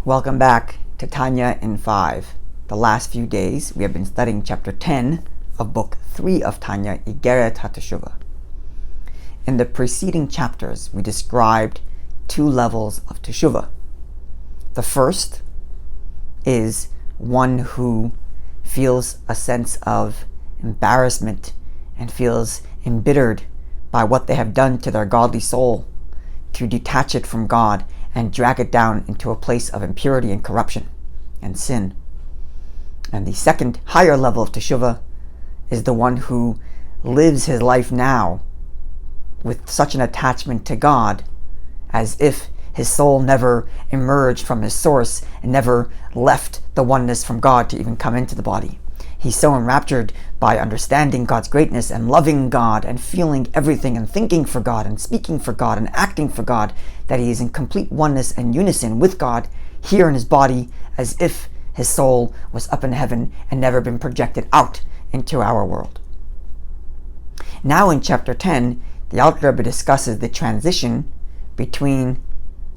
Welcome back to Tanya in 5. The last few days we have been studying chapter 10 of book 3 of Tanya, Iggeret HaTeshuva. In the preceding chapters we described two levels of Teshuva. The first is one who feels a sense of embarrassment and feels embittered by what they have done to their godly soul, to detach it from God and drag it down into a place of impurity and corruption and sin. And the second, higher level of Teshuva is the one who lives his life now with such an attachment to God as if his soul never emerged from his source and never left the oneness from God to even come into the body. He's so enraptured by understanding God's greatness and loving God and feeling everything and thinking for God and speaking for God and acting for God that he is in complete oneness and unison with God here in his body, as if his soul was up in heaven and never been projected out into our world. Now in chapter 10, the Alter Rebbe discusses the transition between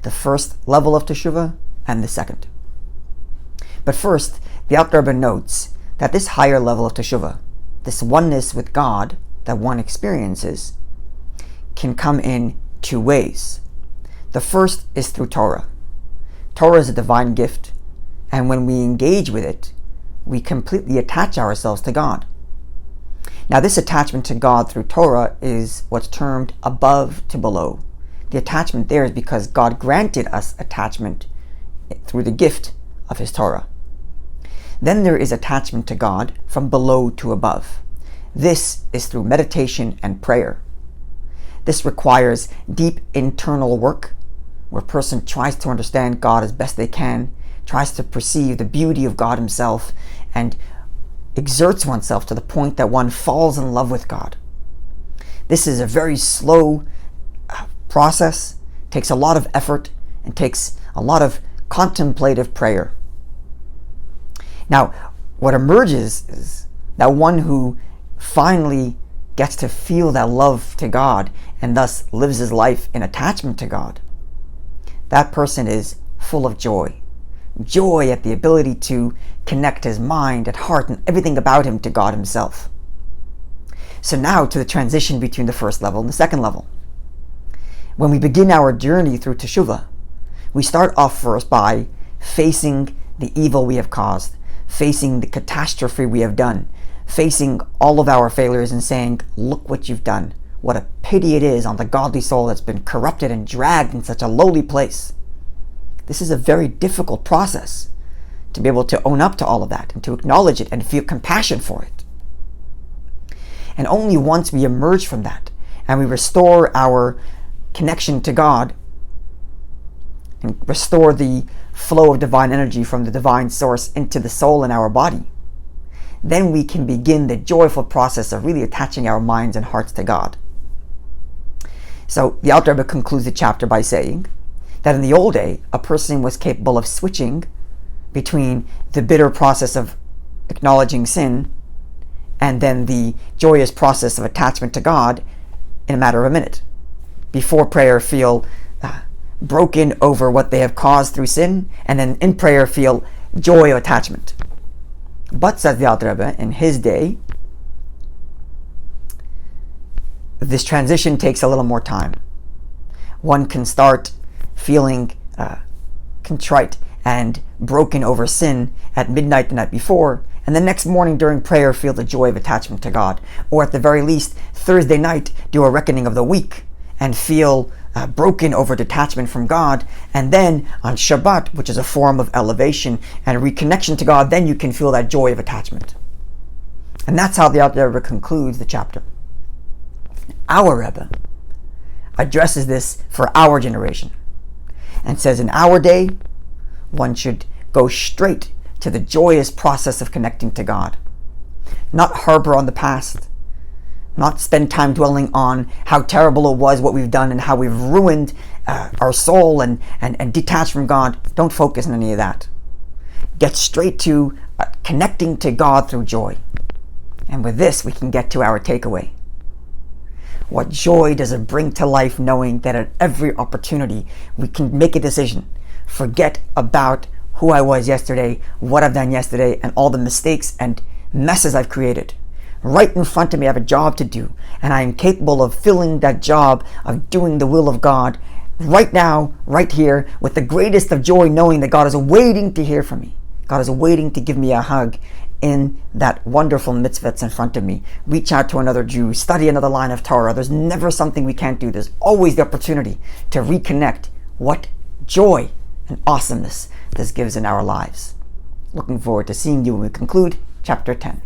the first level of Teshuva and the second. But first, the Alter Rebbe notes that this higher level of Teshuva, this oneness with God that one experiences, can come in two ways. The first is through Torah. Torah is a divine gift, and when we engage with it, we completely attach ourselves to God. Now, this attachment to God through Torah is what's termed above to below. The attachment there is because God granted us attachment through the gift of his Torah. Then there is attachment to God from below to above. This is through meditation and prayer. This requires deep internal work, where a person tries to understand God as best they can, tries to perceive the beauty of God himself, and exerts oneself to the point that one falls in love with God. This is a very slow process, takes a lot of effort, and takes a lot of contemplative prayer. Now, what emerges is that one who finally gets to feel that love to God and thus lives his life in attachment to God, that person is full of joy. Joy at the ability to connect his mind and heart and everything about him to God himself. So now to the transition between the first level and the second level. When we begin our journey through Teshuva, we start off first by facing the evil we have caused, facing the catastrophe we have done, facing all of our failures and saying, look what you've done. What a pity it is on the godly soul that's been corrupted and dragged in such a lowly place. This is a very difficult process, to be able to own up to all of that and to acknowledge it and feel compassion for it. And only once we emerge from that and we restore our connection to God and restore the flow of divine energy from the divine source into the soul in our body, then we can begin the joyful process of really attaching our minds and hearts to God. So the Alter Rebbe concludes the chapter by saying that in the old day, a person was capable of switching between the bitter process of acknowledging sin and then the joyous process of attachment to God in a matter of a minute. Before prayer, feel broken over what they have caused through sin, and then in prayer feel joy of attachment. But, says the Alter Rebbe, in his day, this transition takes a little more time. One can start feeling contrite and broken over sin at midnight the night before, and the next morning during prayer feel the joy of attachment to God. Or at the very least, Thursday night do a reckoning of the week and feel broken over detachment from God, and then on Shabbat, which is a form of elevation and reconnection to God, then you can feel that joy of attachment. And that's how the Alter Rebbe concludes the chapter. Our Rebbe addresses this for our generation and says in our day, one should go straight to the joyous process of connecting to God, not harbor on the past, not spend time dwelling on how terrible it was, what we've done, and how we've ruined our soul and detached from God. Don't focus on any of that. Get straight to connecting to God through joy. And with this, we can get to our takeaway. What joy does it bring to life knowing that at every opportunity we can make a decision, forget about who I was yesterday, what I've done yesterday, and all the mistakes and messes I've created. Right in front of me, I have a job to do, and I am capable of filling that job, of doing the will of God right now, right here, with the greatest of joy, knowing that God is waiting to hear from me. God is waiting to give me a hug in that wonderful mitzvah that's in front of me. Reach out to another Jew, study another line of Torah. There's never something we can't do. There's always the opportunity to reconnect. What joy and awesomeness this gives in our lives. Looking forward to seeing you when we conclude chapter 10.